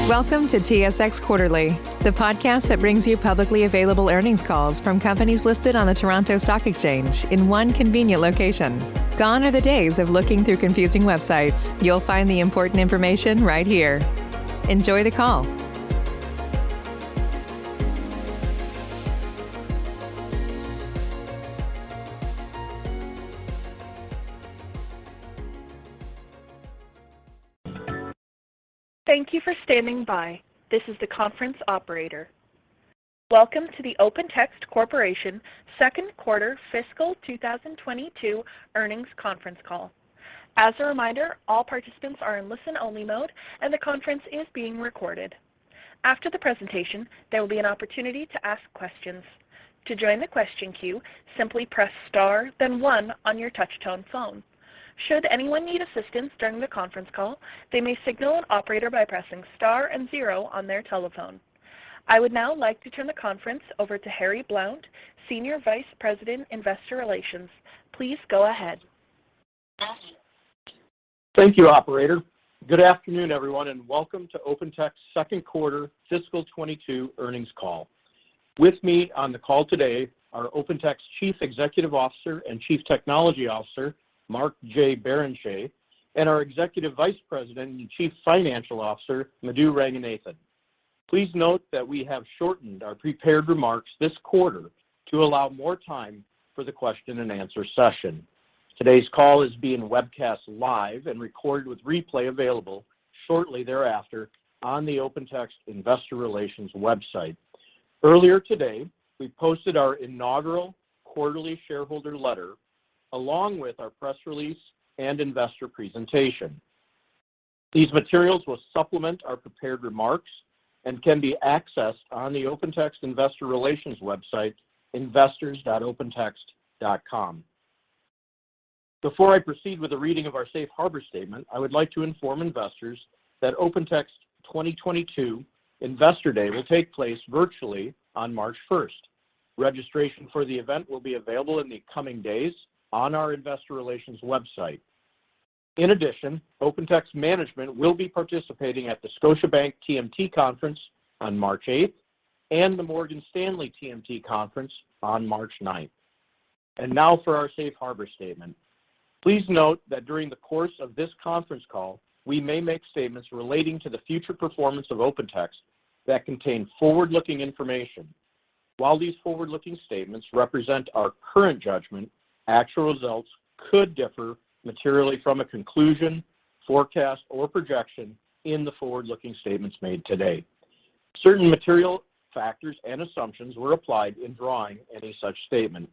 Welcome to TSX Quarterly, the podcast that brings you publicly available earnings calls from companies listed on the Toronto Stock Exchange in one convenient location. Gone are the days of looking through confusing websites. You'll find the important information right here. Enjoy the call. Thank you for standing by. This is the conference operator. Welcome to the OpenText Corporation second quarter fiscal 2022 earnings conference call. As a reminder, all participants are in listen-only mode and the conference is being recorded. After the presentation, there will be an opportunity to ask questions. To join the question queue, simply press star, then 1 on your touch-tone phone. Should anyone need assistance during the conference call, they may signal an operator by pressing star and 0 on their telephone. I would now like to turn the conference over to Harry Blount, Senior Vice President, Investor Relations. Please go ahead. Thank you, operator. Good afternoon, everyone, and welcome to OpenText's second quarter fiscal 22 earnings call. With me on the call today are OpenText Chief Executive Officer and Chief Technology Officer, Mark J. Barrenechea, and our Executive Vice President and Chief Financial Officer, Madhu Ranganathan. Please note that we have shortened our prepared remarks this quarter to allow more time for the question and answer session. Today's call is being webcast live and recorded with replay available shortly thereafter on the OpenText Investor Relations website. Earlier today, we posted our inaugural quarterly shareholder letter along with our press release and investor presentation. These materials will supplement our prepared remarks and can be accessed on the OpenText Investor Relations website, investors.opentext.com. Before I proceed with the reading of our safe harbor statement, I would like to inform investors that OpenText 2022 Investor Day will take place virtually on March 1st. Registration for the event will be available in the coming days on our Investor Relations website. In addition, OpenText management will be participating at the Scotiabank TMT Conference on March 8th and the Morgan Stanley TMT Conference on March 9th. And now for our safe harbor statement. Please note that during the course of this conference call, we may make statements relating to the future performance of OpenText that contain forward-looking information. While these forward-looking statements represent our current judgment, actual results could differ materially from a conclusion, forecast, or projection in the forward-looking statements made today. Certain material factors and assumptions were applied in drawing any such statement.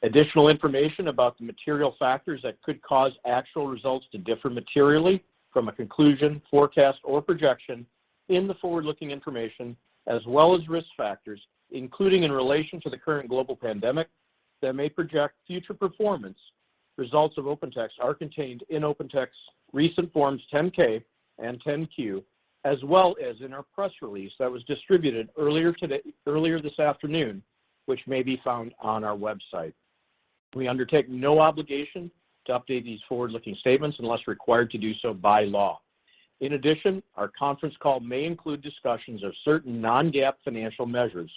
Additional information about the material factors that could cause actual results to differ materially from a conclusion, forecast, or projection in the forward-looking information, as well as risk factors, including in relation to the current global pandemic, that may project future performance, results of OpenText are contained in OpenText's recent Forms 10-K and 10-Q, as well as in our press release that was distributed earlier this afternoon, which may be found on our website. We undertake no obligation to update these forward-looking statements unless required to do so by law. In addition, our conference call may include discussions of certain non-GAAP financial measures.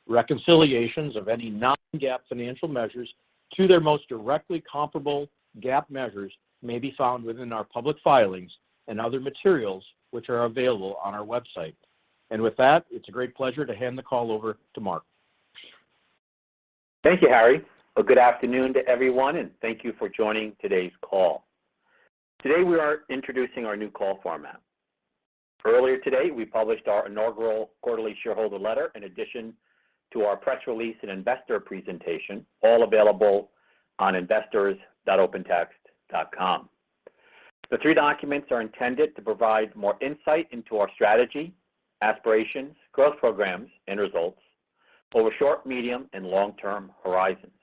Reconciliations of any non-GAAP financial measures to their most directly comparable GAAP measures may be found within our public filings and other materials which are available on our website. And with that, it's a great pleasure to hand the call over to Mark. Thank you, Harry. Well, good afternoon to everyone, and thank you for joining today's call. Today we are introducing our new call format. Earlier today, we published our inaugural quarterly shareholder letter in addition to our press release and investor presentation, all available on investors.opentext.com. The 3 documents are intended to provide more insight into our strategy, aspirations, growth programs, and results over short, medium, and long-term horizons.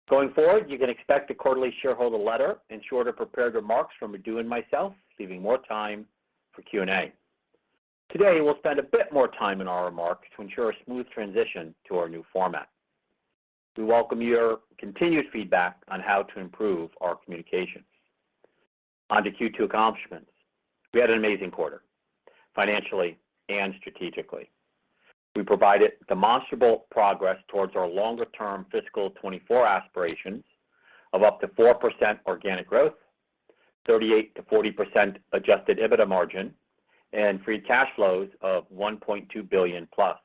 Going forward, you can expect a quarterly shareholder letter and shorter prepared remarks from Madhu and myself, leaving more time for Q&A. Today, we'll spend a bit more time in our remarks to ensure a smooth transition to our new format. We welcome your continued feedback on how to improve our communications. On to Q2 accomplishments. We had an amazing quarter. financially, and strategically. We provided demonstrable progress towards our longer-term fiscal 24 aspirations of up to 4% organic growth, 38 to 40% adjusted Ebitda margin, and free cash flows of $1.2 billion plus.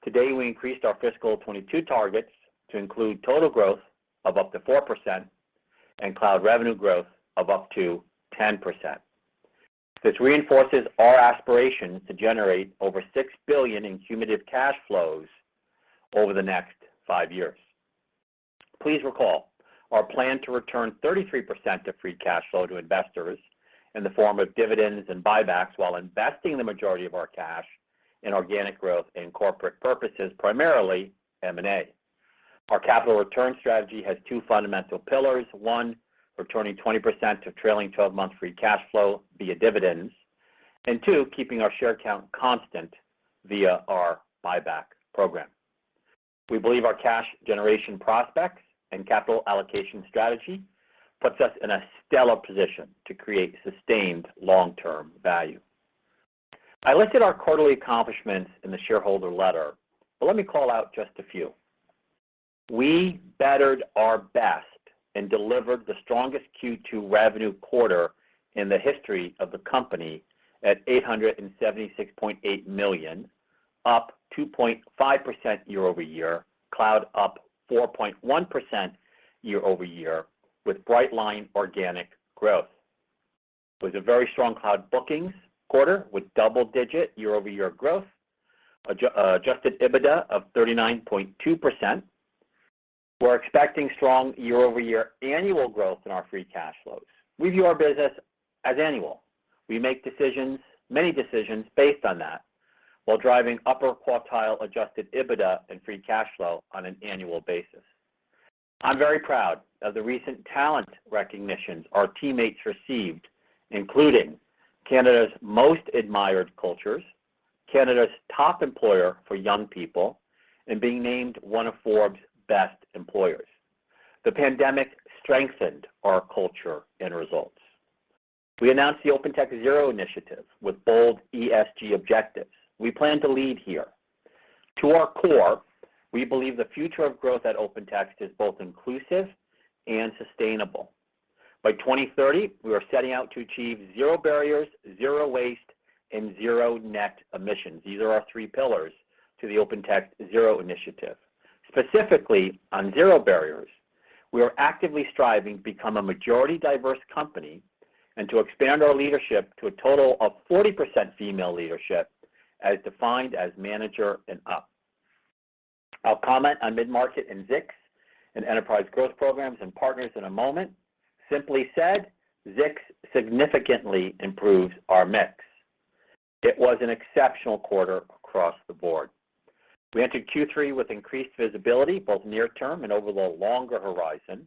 Today, we increased our fiscal 22 targets to include total growth of up to 4% and cloud revenue growth of up to 10%. This reinforces our aspirations to generate over $6 billion in cumulative cash flows over the next 5 years. Please recall our plan to return 33% of free cash flow to investors in the form of dividends and buybacks while investing the majority of our cash in organic growth and corporate purposes, primarily M&A. Our capital return strategy has two fundamental pillars. One, returning 20% of trailing 12-month free cash flow via dividends, and two, keeping our share count constant via our buyback program. We believe our cash generation prospects and capital allocation strategy puts us in a stellar position to create sustained long-term value. I listed our quarterly accomplishments in the shareholder letter, but let me call out just a few. We bettered our best and delivered the strongest Q2 revenue quarter in the history of the company at $876.8 million, up 2.5% year over year, cloud up 4.1% year over year, with bright line organic growth. It was a very strong cloud bookings quarter with double-digit year-over-year growth, adjusted Ebitda of 39.2%. We're expecting strong year-over-year annual growth in our free cash flows. We view our business as annual. We make decisions, many decisions based on that, while driving upper quartile adjusted Ebitda and free cash flow on an annual basis. I'm very proud of the recent talent recognitions our teammates received, including Canada's most admired cultures, Canada's top employer for young people, and being named one of Forbes' best employers. The pandemic strengthened our culture and results. We announced the OpenText Zero initiative with bold ESG objectives. We plan to lead here. To our core, we believe the future of growth at OpenText is both inclusive and sustainable. By 2030, we are setting out to achieve zero barriers, zero waste, and zero net emissions. These are our three pillars to the OpenText Zero initiative. Specifically on zero barriers, we are actively striving to become a majority diverse company and to expand our leadership to a total of 40% female leadership as defined as manager and up. I'll comment on mid-market and ZIX and enterprise growth programs and partners in a moment. Simply said, ZIX significantly improves our mix. It was an exceptional quarter across the board. We entered Q3 with increased visibility, both near term and over the longer horizon,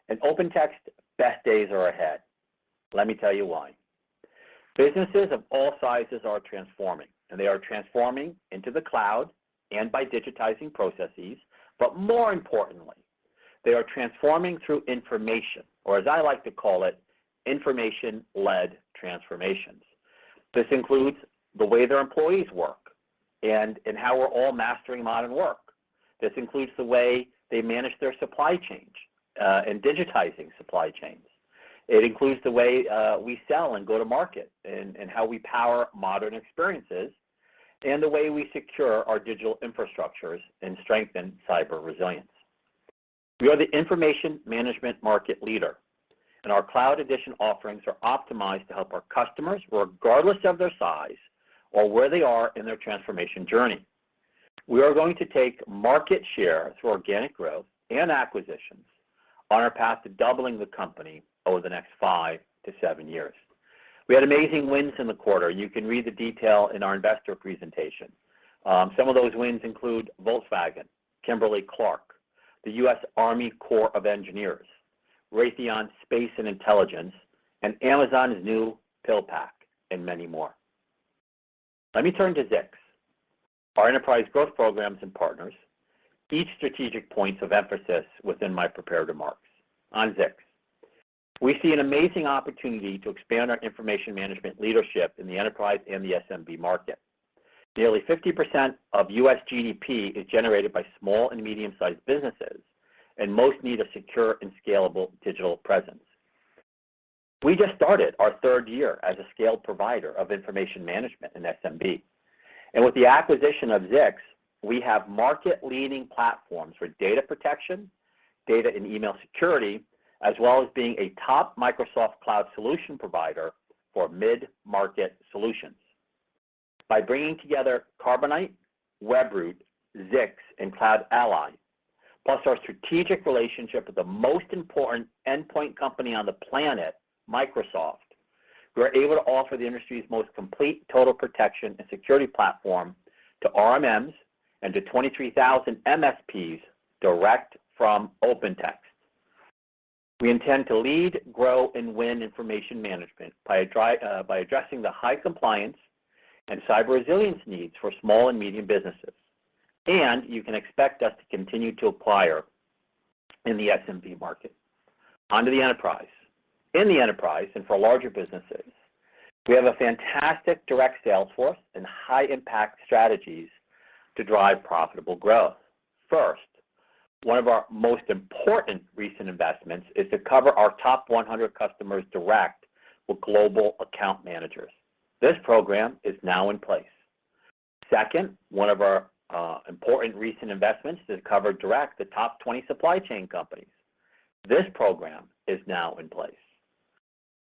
and OpenText best days are ahead. Let me tell you why. Businesses of all sizes are transforming, and they are transforming into the cloud and by digitizing processes, but more importantly, they are transforming through information, or as I like to call it, information-led transformations. This includes the way their employees work and how we're all mastering modern work. This includes the way they manage their supply chains and digitizing supply chains. It includes the way we sell and go to market and how we power modern experiences and the way we secure our digital infrastructures and strengthen cyber resilience. We are the information management market leader, and our Cloud Edition offerings are optimized to help our customers, regardless of their size or where they are in their transformation journey. We are going to take market share through organic growth and acquisitions on our path to doubling the company over the next 5 to 7 years. We had amazing wins in the quarter. You can read the detail in our investor presentation. Some of those wins include Volkswagen, Kimberly-Clark, the U.S. Army Corps of Engineers, Raytheon Space and Intelligence, and Amazon's new PillPack, and many more. Let me turn to ZIX, our enterprise growth programs and partners, each strategic points of emphasis within my prepared remarks. On ZIX, We see an amazing opportunity to expand our information management leadership in the enterprise and the SMB market. Nearly 50% of U.S. GDP is generated by small and medium-sized businesses, and most need a secure and scalable digital presence. We just started our third year as a scaled provider of information management in SMB. And with the acquisition of Zix, we have market-leading platforms for data protection, data and email security, as well as being a top Microsoft Cloud solution provider for mid-market solutions. By bringing together Carbonite, Webroot, Zix, and Cloud Ally, plus our strategic relationship with the most important endpoint company on the planet, Microsoft, we are able to offer the industry's most complete total protection and security platform to RMMs and to 23,000 MSPs direct from OpenText. We intend to lead, grow, and win information management by addressing the high compliance and cyber resilience needs for small and medium businesses. And you can expect us to continue to acquire in the SMB market. On to the enterprise. In the enterprise and for larger businesses, we have a fantastic direct sales force and high-impact strategies to drive profitable growth. First, one of our most important recent investments is to cover our top 100 customers direct with global account managers. This program is now in place. Second, one of our important recent investments is to cover direct the top 20 supply chain companies. This program is now in place.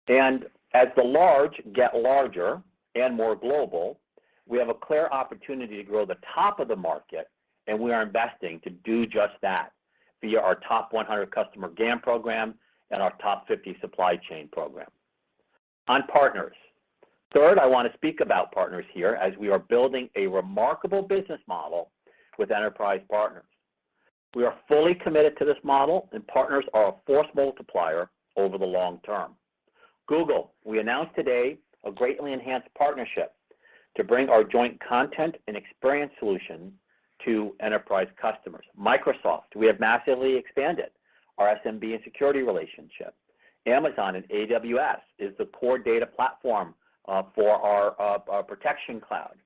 And as the large get larger and more global, we have a clear opportunity to grow the top of the market, and we are investing to do just that via our top 100 customer GAM program and our top 50 supply chain program. On partners. Third, I want to speak about partners here as we are building a remarkable business model with enterprise partners. We are fully committed to this model, and partners are a force multiplier over the long term. Google, we announced today a greatly enhanced partnership to bring our joint content and experience solution to enterprise customers. Microsoft, we have massively expanded our SMB and security relationship. Amazon and AWS is the core data platform for our protection cloud.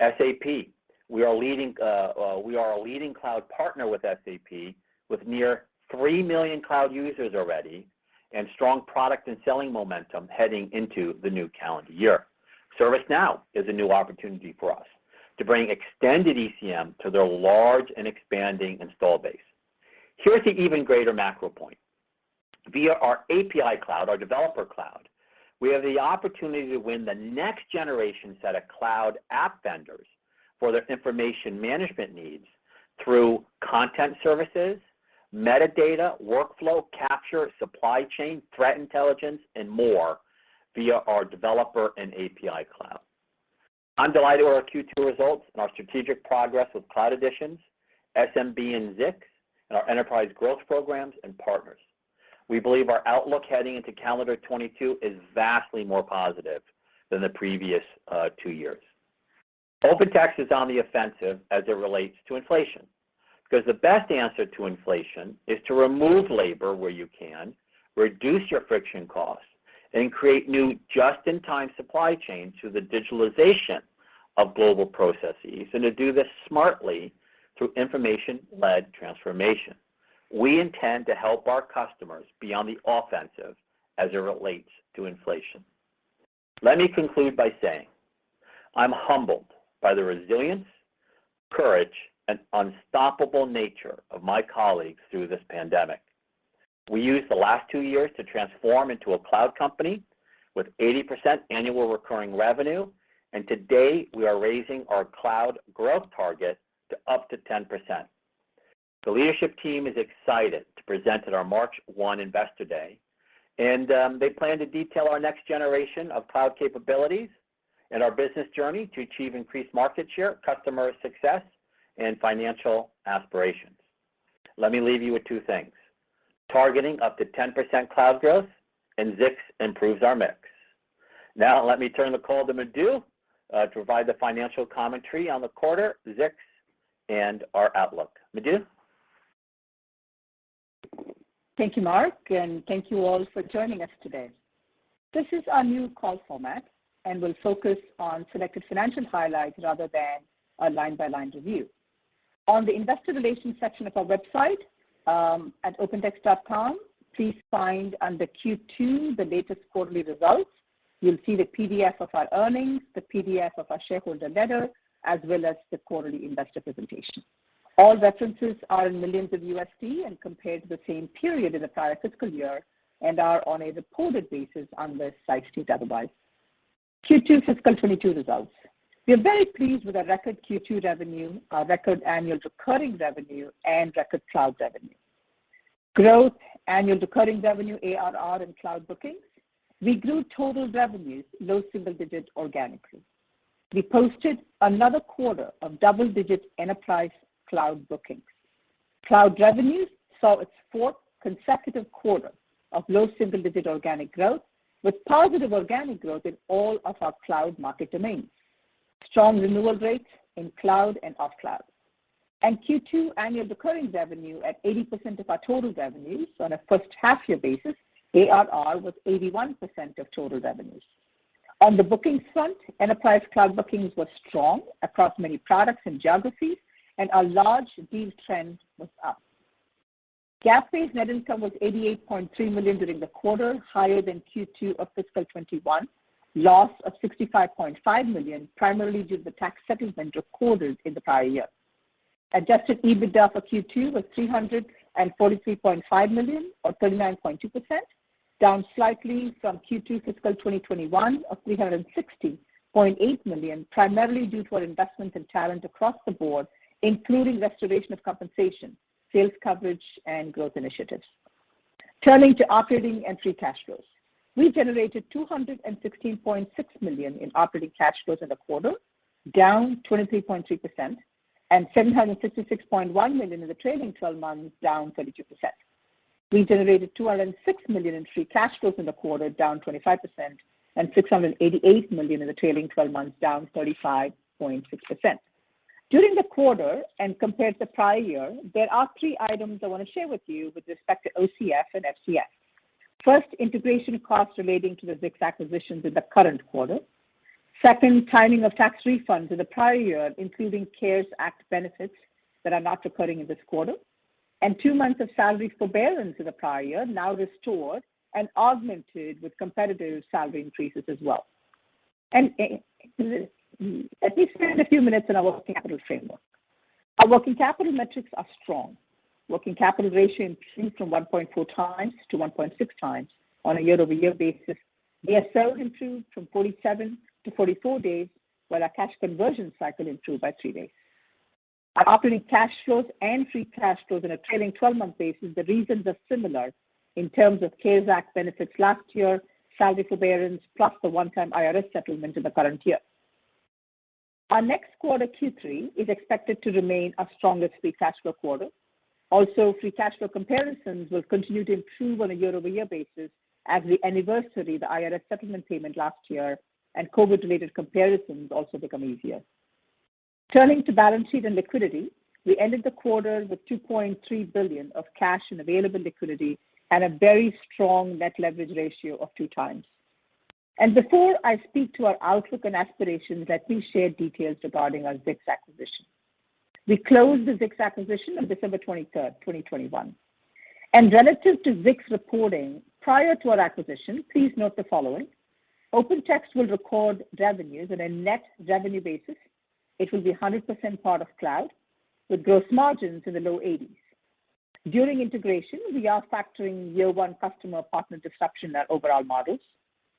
SAP, we are a leading cloud partner with SAP with near 3 million cloud users already and strong product and selling momentum heading into the new calendar year. ServiceNow is a new opportunity for us to bring extended ECM to their large and expanding install base. Here's the even greater macro point. Via our API cloud, our developer cloud, we have the opportunity to win the next generation set of cloud app vendors for their information management needs through content services, metadata, workflow, capture, supply chain, threat intelligence, and more via our developer and API cloud. I'm delighted with our Q2 results and our strategic progress with cloud additions, SMB and Zix, and our enterprise growth programs and partners. We believe our outlook heading into calendar 22 is vastly more positive than the previous 2 years. OpenText is on the offensive as it relates to inflation, because the best answer to inflation is to remove labor where you can, reduce your friction costs, and create new just-in-time supply chains through the digitalization of global processes, and to do this smartly through information-led transformation. We intend to help our customers be on the offensive as it relates to inflation. Let me conclude by saying I'm humbled by the resilience, courage, and unstoppable nature of my colleagues through this pandemic. We used the last 2 years to transform into a cloud company with 80% annual recurring revenue, and today we are raising our cloud growth target to up to 10%. The leadership team is excited to present at our March 1 Investor Day, and they plan to detail our next generation of cloud capabilities and our business journey to achieve increased market share, customer success, and financial aspirations. Let me leave you with 2 things. Targeting up to 10% cloud growth, and Zix improves our mix. Now let me turn the call to Madhu to provide the financial commentary on the quarter, Zix, and our outlook. Madhu? Thank you, Mark, and thank you all for joining us today. This is our new call format and will focus on selected financial highlights rather than a line-by-line review. On the investor relations section of our website at opentext.com, please find under Q2 the latest quarterly results. You'll see the PDF of our earnings, the PDF of our shareholder letter, as well as the quarterly investor presentation. All references are in millions of USD and compared to the same period in the prior fiscal year and are on a reported basis unless I state otherwise. Q2 fiscal 22 results. We are very pleased with our record Q2 revenue, our record annual recurring revenue, and record cloud revenue. Growth, annual recurring revenue, ARR, and cloud bookings. We grew total revenues low single-digit organically. We posted another quarter of double-digit enterprise cloud bookings. Cloud revenues saw its fourth consecutive quarter of low single-digit organic growth with positive organic growth in all of our cloud market domains. Strong renewal rates in cloud and off cloud. And Q2 annual recurring revenue at 80% of our total revenues on a first half year basis, ARR was 81% of total revenues. On the bookings front, enterprise cloud bookings were strong across many products and geographies, and our large deal trend was up. GAAP-based net income was $88.3 million during the quarter, higher than Q2 of fiscal 21, loss of $65.5 million, primarily due to the tax settlement recorded in the prior year. Adjusted Ebitda for Q2 was $343.5 million, or 39.2%, down slightly from Q2 fiscal 2021 of $360.8 million, primarily due to our investments in talent across the board, including restoration of compensation, sales coverage, and growth initiatives. Turning to operating and free cash flows. We generated $216.6 million in operating cash flows in the quarter, down 23.3%, and $766.1 million in the trailing 12 months, down 32%. We generated $206 million in free cash flows in the quarter, down 25%, and $688 million in the trailing 12 months, down 35.6%. During the quarter and compared to the prior year, there are three items I want to share with you with respect to OCF and FCF. First, integration costs relating to the Zix acquisitions in the current quarter. Second, timing of tax refunds in the prior year, including CARES Act benefits that are not recurring in this quarter. And 2 months of salary forbearance in the prior year, now restored and augmented with competitive salary increases as well. And let me spend a few minutes on our working capital framework. Our working capital metrics are strong. Working capital ratio improved from 1.4 times to 1.6 times on a year-over-year basis. DSO improved from 47 to 44 days, while our cash conversion cycle improved by 3 days. Our operating cash flows and free cash flows on a trailing 12-month basis, the reasons are similar in terms of CARES Act benefits last year, salary forbearance, plus the one-time IRS settlement in the current year. Our next quarter, Q3, is expected to remain our strongest free cash flow quarter. Also, free cash flow comparisons will continue to improve on a year-over-year basis as we anniversary the IRS settlement payment last year and COVID-related comparisons also become easier. Turning to balance sheet and liquidity, we ended the quarter with $2.3 billion of cash and available liquidity and a very strong net leverage ratio of 2 times. And before I speak to our outlook and aspirations, let me share details regarding our Zix acquisition. We closed the Zix acquisition on December 23rd, 2021. And relative to Zix reporting prior to our acquisition, please note the following. OpenText will record revenues on a net revenue basis. It will be 100% part of cloud with gross margins in the low 80s. During integration, we are factoring year one customer partner disruption in our overall models.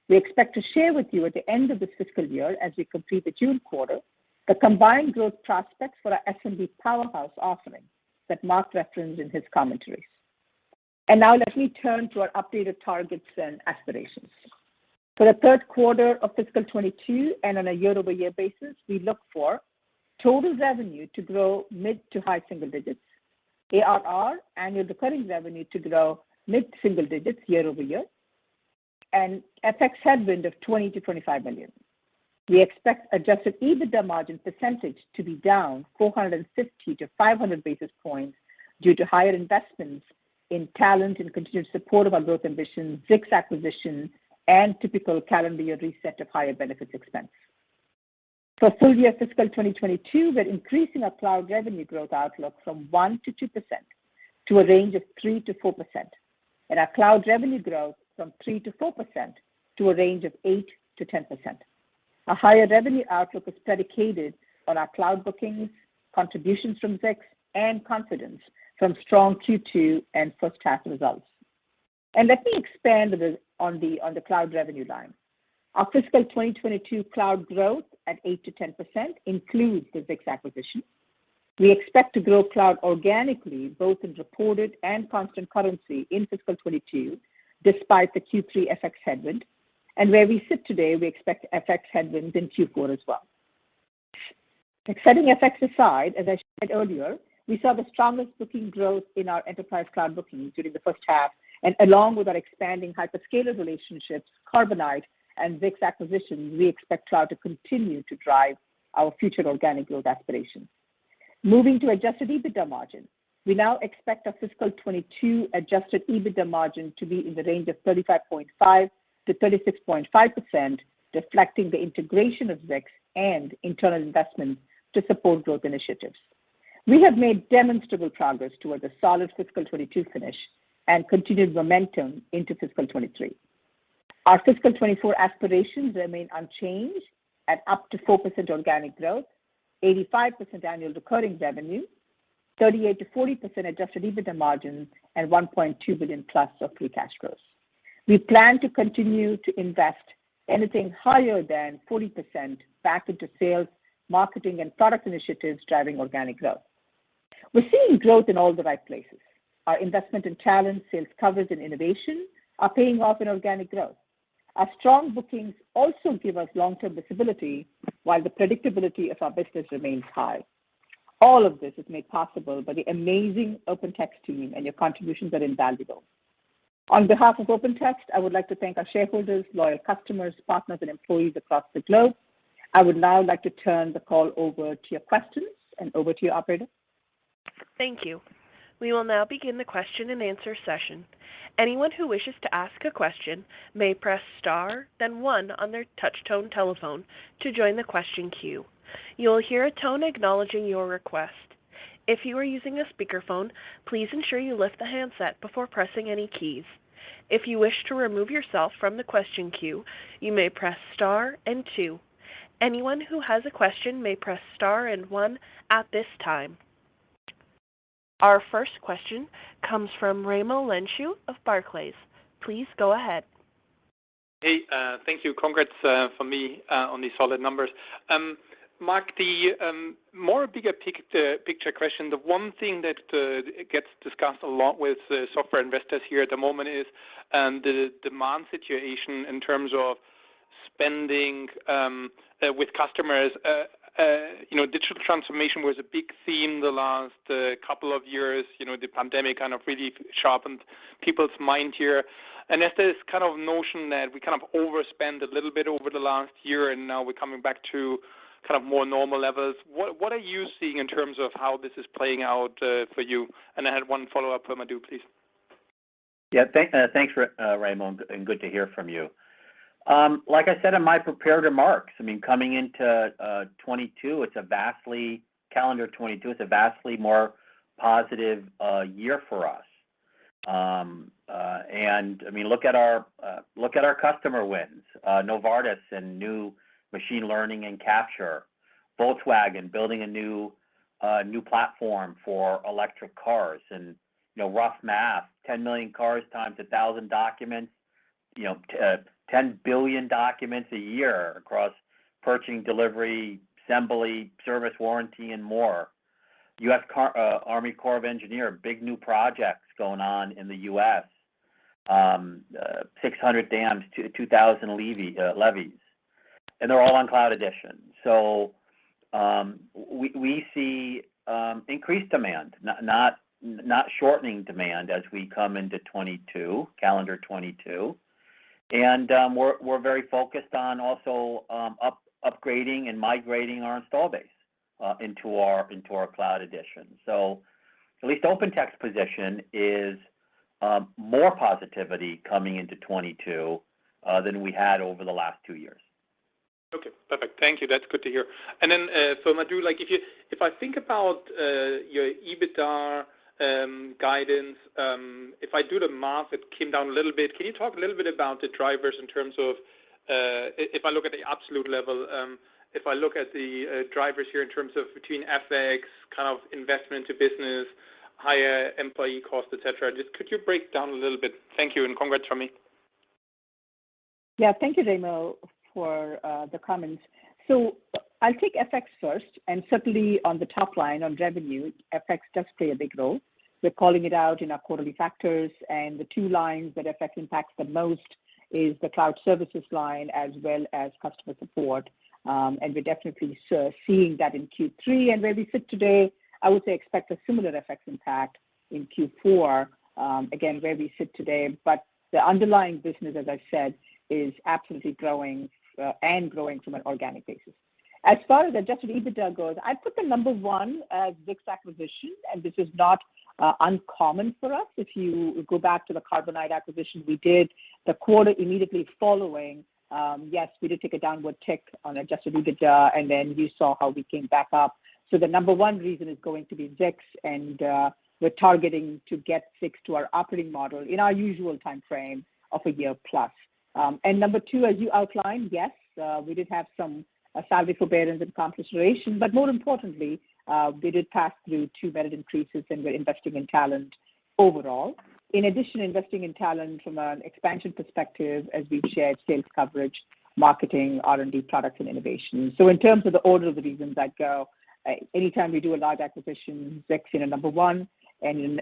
We expect to share with you at the end of this fiscal year as we complete the June quarter, the combined growth prospects for our SMB powerhouse offering that Mark referenced in his commentaries. And now let me turn to our updated targets and aspirations. For the third quarter of fiscal 22 and on a year-over-year basis, we look for total revenue to grow mid to high single digits, ARR, annual recurring revenue to grow mid-single digits year over year, and FX headwind of $20 to $25 million. We expect adjusted Ebitda margin percentage to be down 450 to 500 basis points due to higher investments in talent and continued support of our growth ambitions, Zix acquisition, and typical calendar year reset of higher benefits expense. For full year fiscal 2022, we're increasing our cloud revenue growth outlook from 1% to 2% to a range of 3% to 4%, and our cloud revenue growth from 3% to 4% to a range of 8% to 10%. A higher revenue outlook is predicated on our cloud bookings, contributions from Zix, and confidence from strong Q2 and first half results. And let me expand on the cloud revenue line. Our fiscal 2022 cloud growth at 8% to 10% includes the Zix acquisition. We expect to grow cloud organically, both in reported and constant currency in fiscal 22, despite the Q3 FX headwind. And where we sit today, we expect FX headwinds in Q4 as well. Setting FX aside, as I said earlier, we saw the strongest booking growth in our enterprise cloud bookings during the first half, and along with our expanding hyperscaler relationships, Carbonite, and Zix acquisitions, we expect cloud to continue to drive our future organic growth aspirations. Moving to adjusted Ebitda margin, we now expect our fiscal 22 adjusted Ebitda margin to be in the range of 35.5% to 36.5%, reflecting the integration of Zix and internal investments to support growth initiatives. We have made demonstrable progress toward a solid fiscal 22 finish and continued momentum into fiscal 23. Our fiscal 24 aspirations remain unchanged at up to 4% organic growth, 85% annual recurring revenue, 38% to 40% adjusted Ebitda margins, and $1.2 billion plus of free cash flows. We plan to continue to invest anything higher than 40% back into sales, marketing, and product initiatives driving organic growth. We're seeing growth in all the right places. Our investment in talent, sales coverage, and innovation are paying off in organic growth. Our strong bookings also give us long-term visibility, while the predictability of our business remains high. All of this is made possible by the amazing OpenText team, and your contributions are invaluable. On behalf of OpenText, I would like to thank our shareholders, loyal customers, partners, and employees across the globe. I would now like to turn the call over to your questions, and over to you, operator. Thank you. We will now begin the question and answer session. Anyone who wishes to ask a question may press star, then 1 on their touch-tone telephone to join the question queue. You will hear a tone acknowledging your request. If you are using a speakerphone, please ensure you lift the handset before pressing any keys. If you wish to remove yourself from the question queue, you may press star and 2. Anyone who has a question may press star and 1 at this time. Our first question comes from Raimo Lenschow of Barclays. Please go ahead. Hey, thank you. Congrats for me on these solid numbers. Mark, the more bigger picture question, the one thing that gets discussed a lot with software investors here at the moment is the demand situation in terms of spending with customers. Digital transformation was a big theme the last couple of years. The pandemic kind of really sharpened people's mind here. And there's this kind of notion that we kind of overspent a little bit over the last year, and now we're coming back to kind of more normal levels. What are you seeing in terms of how this is playing out for you? And I had one follow-up for Madhu, please. Yeah, thanks, Raimo, and good to hear from you. Like I said in my prepared remarks, coming into 22, calendar 22, it's a vastly more positive year for us. And look at our customer wins. Novartis and new machine learning and capture. Volkswagen building a new platform for electric cars. And rough math, 10 million cars times 1,000 documents. 10 billion documents a year across purchasing, delivery, assembly, service, warranty, and more. U.S. Army Corps of Engineers, big new projects going on in the U.S. 600 dams, 2,000 levees, and they're all on Cloud Edition. So we see increased demand, not shortening demand as we come into 22, calendar 22. And we're very focused on also upgrading and migrating our install base into our Cloud Edition. So at least OpenText position is more positivity coming into 22 than we had over the last 2 years. Okay, perfect. Thank you. That's good to hear. And then for Madhu, like if I think about your Ebitda guidance, if I do the math, it came down a little bit. Can you talk a little bit about the drivers in terms of if I look at the absolute level, if I look at the drivers here in terms of between FX, kind of investment into business, higher employee costs, et cetera. Just could you break down a little bit? Thank you, and congrats from me. Yeah, thank you, Remo, for the comments. So I'll take FX first, and certainly on the top line on revenue, FX does play a big role. We're calling it out in our quarterly factors, and the two lines that FX impacts the most is the cloud services line as well as customer support. And we're definitely seeing that in Q3. And where we sit today, I would say expect a similar FX impact in Q4, again, where we sit today. But the underlying business, as I said, is absolutely growing and growing from an organic basis. As far as adjusted EBITDA goes, I put the number one as Zix acquisition, and this is not uncommon for us. If you go back to the Carbonite acquisition we did, the quarter immediately following, yes, we did take a downward tick on adjusted EBITDA, and then you saw how we came back up. So the number one reason is going to be Zix, and we're targeting to get Zix to our operating model in our usual time frame of a year plus. And number two, as you outlined, yes, we did have some salary forbearance and consideration, but more importantly, we did pass through 2 merit increases, and we're investing in talent overall. In addition, investing in talent from an expansion perspective, as we've shared, sales coverage, marketing, R&D, products, and innovation. So in terms of the order of the reasons I'd go, anytime we do a large acquisition, Zix, number one, and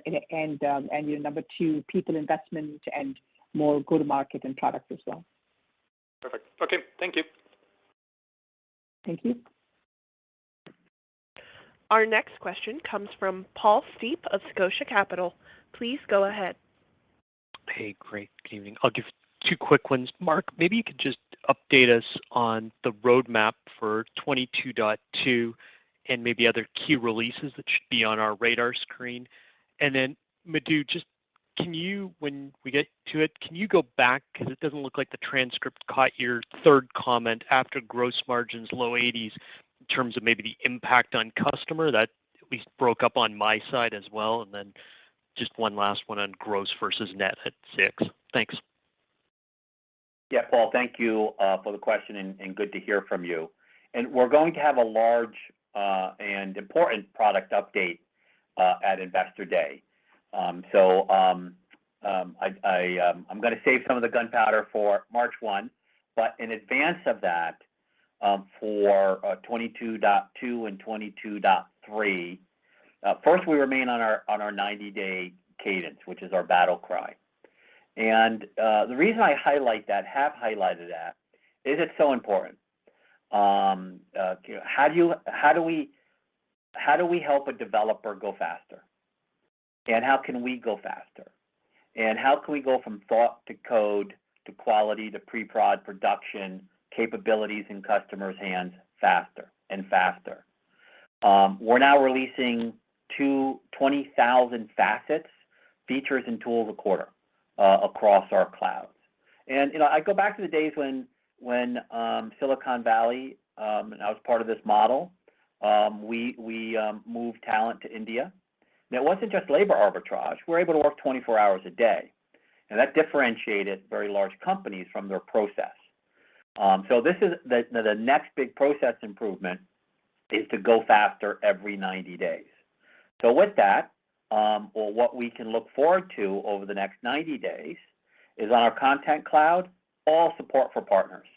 number two, people investment and more go-to-market and products as well. Perfect. Okay, thank you. Thank you. Our next question comes from Paul Steep of Scotia Capital. Please go ahead. Hey, great. Good evening. I'll give 2 quick ones. Mark, maybe you could just update us on the roadmap for 22.2 and maybe other key releases that should be on our radar screen. And then, Madhu, just can you, when we get to it, can you go back, because it doesn't look like the transcript caught your third comment after gross margins low 80s in terms of maybe the impact on customer. That at least broke up on my side as well. And then just one last one on gross versus net at 6. Thanks. Yeah, Paul, thank you for the question, and good to hear from you. And we're going to have a large and important product update at Investor Day. So I'm going to save some of the gunpowder for March 1, but in advance of that, for 22.2 and 22.3, first we remain on our 90-day cadence, which is our battle cry. And the reason I highlight that, have highlighted that, is it's so important. How do we help a developer go faster? And how can we go faster? And how can we go from thought to code to quality to pre-prod production capabilities in customers' hands faster and faster? We're now releasing 20,000 facets, features, and tools a quarter across our clouds. And I go back to the days when Silicon Valley, and I was part of this model, we moved talent to India. And it wasn't just labor arbitrage. We were able to work 24 hours a day. And that differentiated very large companies from their process. So this is the next big process improvement is to go faster every 90 days. So with that, or what we can look forward to over the next 90 days is on our Content Cloud, all support for partners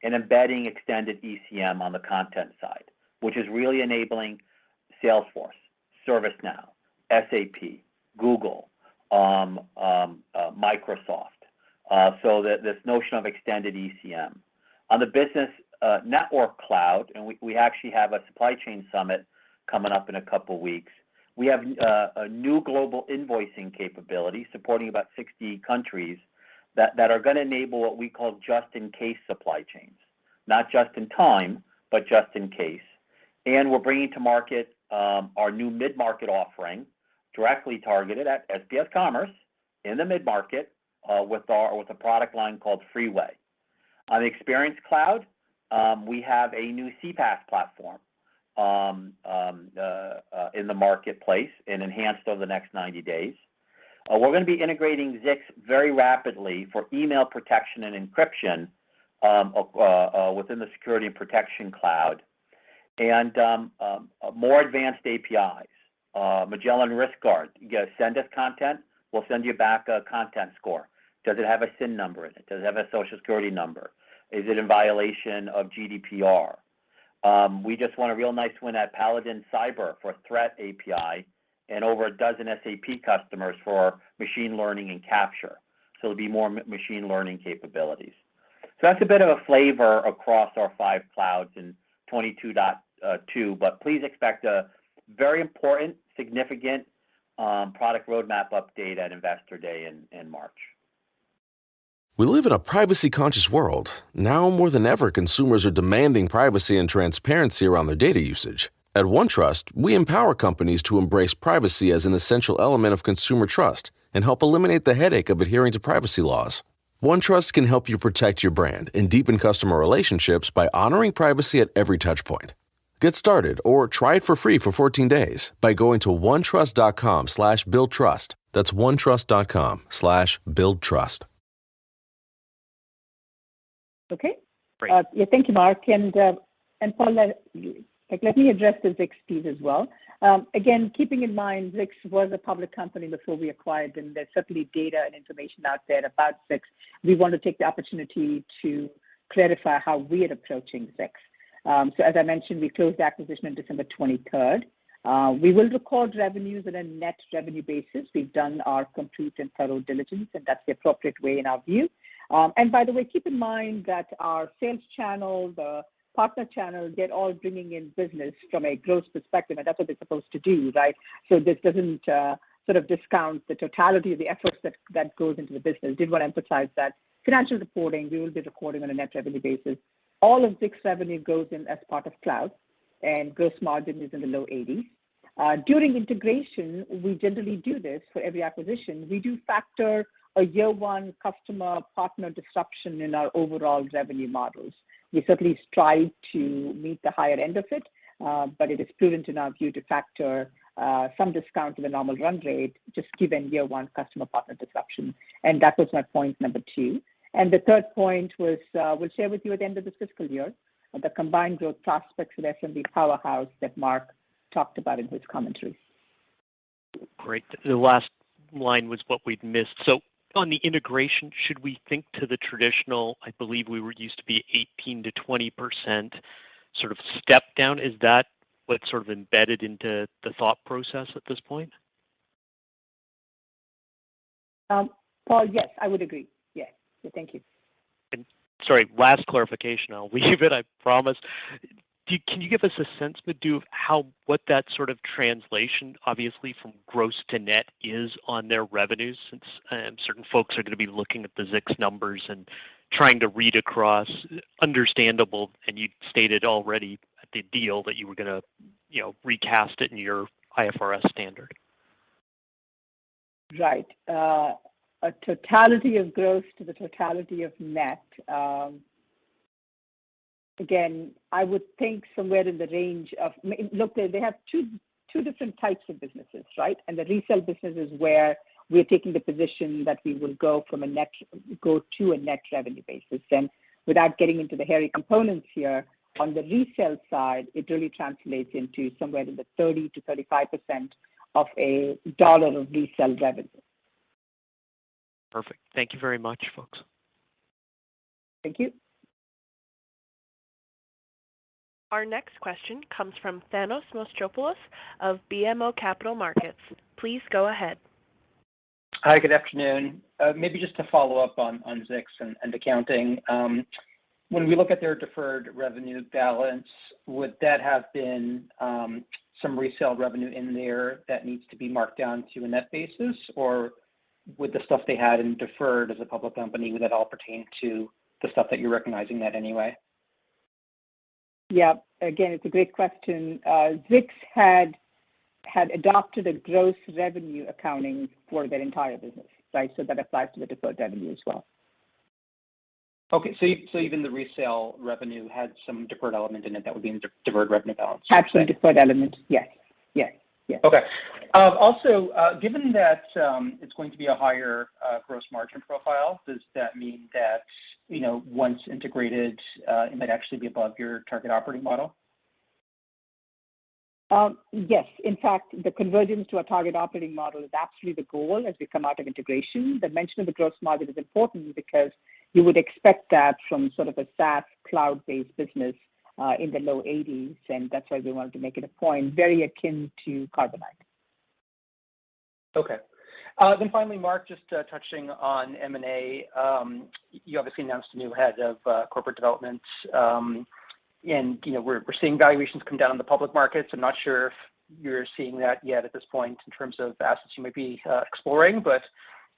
and embedding extended ECM on the content side, which is really enabling Salesforce, ServiceNow, SAP, Google, Microsoft. So that this notion of extended ECM. On the business network cloud, and we actually have a supply chain summit coming up in a couple weeks. We have a new global invoicing capability supporting about 60 countries that are going to enable what we call just-in-case supply chains. Not just in time, but just in case. And we're bringing to market our new mid-market offering, directly targeted at SPS Commerce in the mid-market with a product line called Freeway. On the Experience Cloud, we have a new CPaaS platform in the marketplace and enhanced over the next 90 days. We're going to be integrating Zix very rapidly for email protection and encryption within the Security and Protection Cloud, and more advanced APIs. Magellan Risk Guard, send us content, we'll send you back a content score. Does it have a SIN number in it? Does it have a social security number? Is it in violation of GDPR? We just won a real nice win at Paladin Cyber for Threat API, and over a dozen SAP customers for machine learning and capture. So there'll be more machine learning capabilities. So that's a bit of a flavor across our 5 clouds in 22.2, but please expect a very important, significant product roadmap update at Investor Day in March. We live in a privacy-conscious world. Now more than ever, consumers are demanding privacy and transparency around their data usage. At OneTrust, we empower companies to embrace privacy as an essential element of consumer trust and help eliminate the headache of adhering to privacy laws. OneTrust can help you protect your brand and deepen customer relationships by honoring privacy at every touchpoint. Get started or try it for free for 14 days by going to onetrust.com/buildtrust. That's onetrust.com/buildtrust. Okay. Great. Yeah, thank you, Mark. And Paul, let me address the Zix piece as well. Again, keeping in mind, Zix was a public company before we acquired them. There's certainly data and information out there about Zix. We want to take the opportunity to clarify how we are approaching Zix. So as I mentioned, we closed the acquisition on December 23rd. We will record revenues on a net revenue basis. We've done our complete and thorough diligence, and that's the appropriate way in our view. And by the way, keep in mind that our sales channel, the partner channel, they're all bringing in business from a growth perspective, and that's what they're supposed to do, right? So this doesn't sort of discount the totality of the efforts that goes into the business. Did want to emphasize that financial reporting, we will be recording on a net revenue basis. All of Zix revenue goes in as part of cloud, and gross margin is in the low 80s. During integration, we generally do this for every acquisition. We do factor a year one customer partner disruption in our overall revenue models. We certainly strive to meet the higher end of it, but it is prudent in our view to factor some discount to the normal run rate, just given year one customer partner disruption. And that was my point number 2. And the third point was we'll share with you at the end of this fiscal year the combined growth prospects of SMB powerhouse that Mark talked about in his commentary. Great. The last line was what we'd missed. So on the integration, should we think to the traditional, I believe we were used to be 18 to 20% sort of step down? Is that what's sort of embedded into the thought process at this point? Paul, yes, I would agree. Yes. Yeah, thank you. And sorry, last clarification. I'll leave it, I promise. Can you give us a sense, Madhu, of what that sort of translation, obviously from gross to net, is on their revenues, since certain folks are going to be looking at the Zix numbers and trying to read across, understandable, and you stated already at the deal that you were going to, recast it in your IFRS standard. Right. A totality of gross to the totality of net. Again, I would think somewhere in the range of, look, they have two different types of businesses, right? And the resale business is where we're taking the position that we will go to a net revenue basis. And without getting into the hairy components here, on the resale side, it really translates into somewhere in the 30 to 35% of a dollar of resale revenue. Perfect. Thank you very much, folks. Thank you. Our next question comes from Thanos Moschopoulos of BMO Capital Markets. Please go ahead. Hi, good afternoon. Maybe just to follow up on Zix and accounting. When we look at their deferred revenue balance, would that have been some resale revenue in there that needs to be marked down to a net basis? Or would the stuff they had in deferred as a public company, would that all pertain to the stuff that you're recognizing that anyway? Yeah, again, it's a great question. Zix had adopted a gross revenue accounting for their entire business. right? So that applies to the deferred revenue as well. Okay, so even the resale revenue had some deferred element in it that would be in the deferred revenue balance. Had some deferred element, yes. Okay. Also, given that it's going to be a higher gross margin profile, does that mean that, once integrated, it might actually be above your target operating model? Yes. In fact, the convergence to our target operating model is absolutely the goal as we come out of integration. The mention of the gross margin is important because you would expect that from sort of a SaaS cloud-based business in the low 80s, and that's why we wanted to make it a point, very akin to Carbonite. Okay. Then finally, Mark, just touching on M&A, you obviously announced a new head of corporate development, and we're seeing valuations come down in the public markets. I'm not sure if you're seeing that yet at this point in terms of assets you might be exploring, but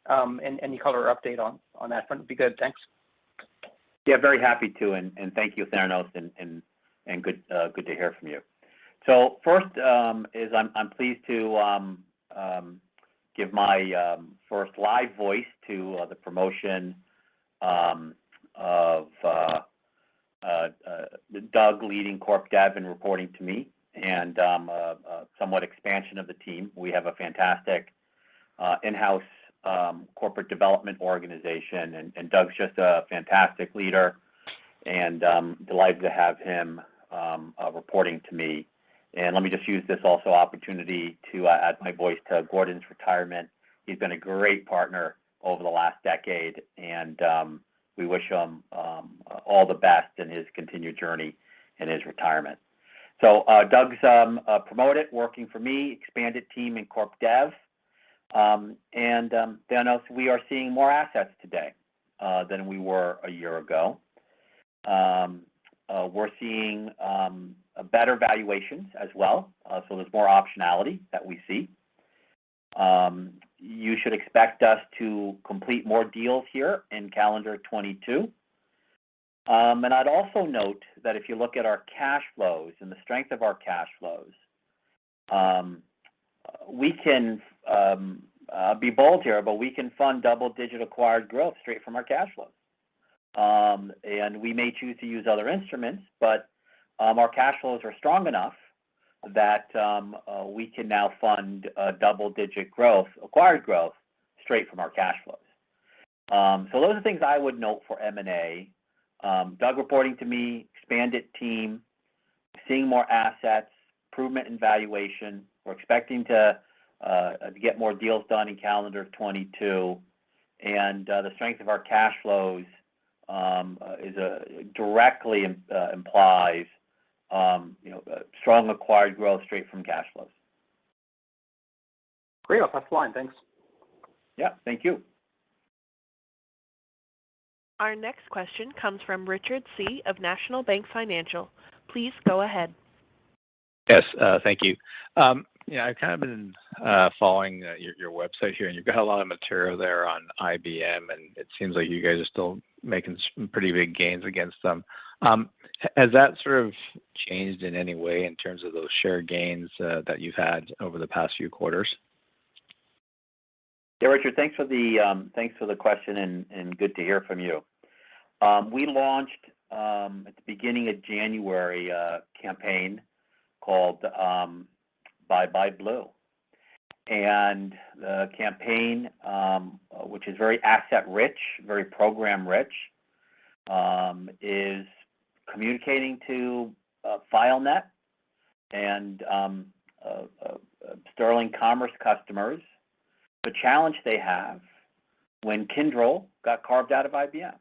and any color or update on that front would be good. Thanks. Yeah, very happy to, and thank you, Theranos, and good to hear from you. So first is I'm pleased to give my first live voice to the promotion of Doug leading Corp Dev and reporting to me, and somewhat expansion of the team. We have a fantastic in-house corporate development organization, and Doug's just a fantastic leader, and delighted to have him reporting to me. And let me just use this also opportunity to add my voice to Gordon's retirement. He's been a great partner over the last decade, and we wish him all the best in his continued journey in his retirement. So Doug's promoted, working for me, expanded team in Corp Dev. And Thanos, we are seeing more assets today than we were a year ago. We're seeing better valuations as well, so there's more optionality that we see. You should expect us to complete more deals here in calendar 22. And I'd also note that if you look at our cash flows and the strength of our cash flows, we can be bold here, but we can fund double-digit acquired growth straight from our cash flows. And we may choose to use other instruments, but our cash flows are strong enough that we can now fund double-digit growth, acquired growth, straight from our cash flows. So those are things I would note for M&A. Doug reporting to me, expanded team, seeing more assets, improvement in valuation. We're expecting to get more deals done in calendar 22, and the strength of our cash flows directly implies strong acquired growth straight from cash flows. Great, I'll pass the line. Thanks. Yeah, thank you. Our next question comes from Richard C. of National Bank Financial. Please go ahead. Yes, thank you. I've kind of been following your website here, and you've got a lot of material there on IBM, and it seems like you guys are still making some pretty big gains against them. Has that sort of changed in any way in terms of those share gains that you've had over the past few quarters? Yeah, Richard, thanks for the question, and good to hear from you. We launched at the beginning of January a campaign called Bye Blue, and the campaign, which is very asset rich, very program rich, is communicating to FileNet and Sterling Commerce customers the challenge they have when Kyndryl got carved out of IBM.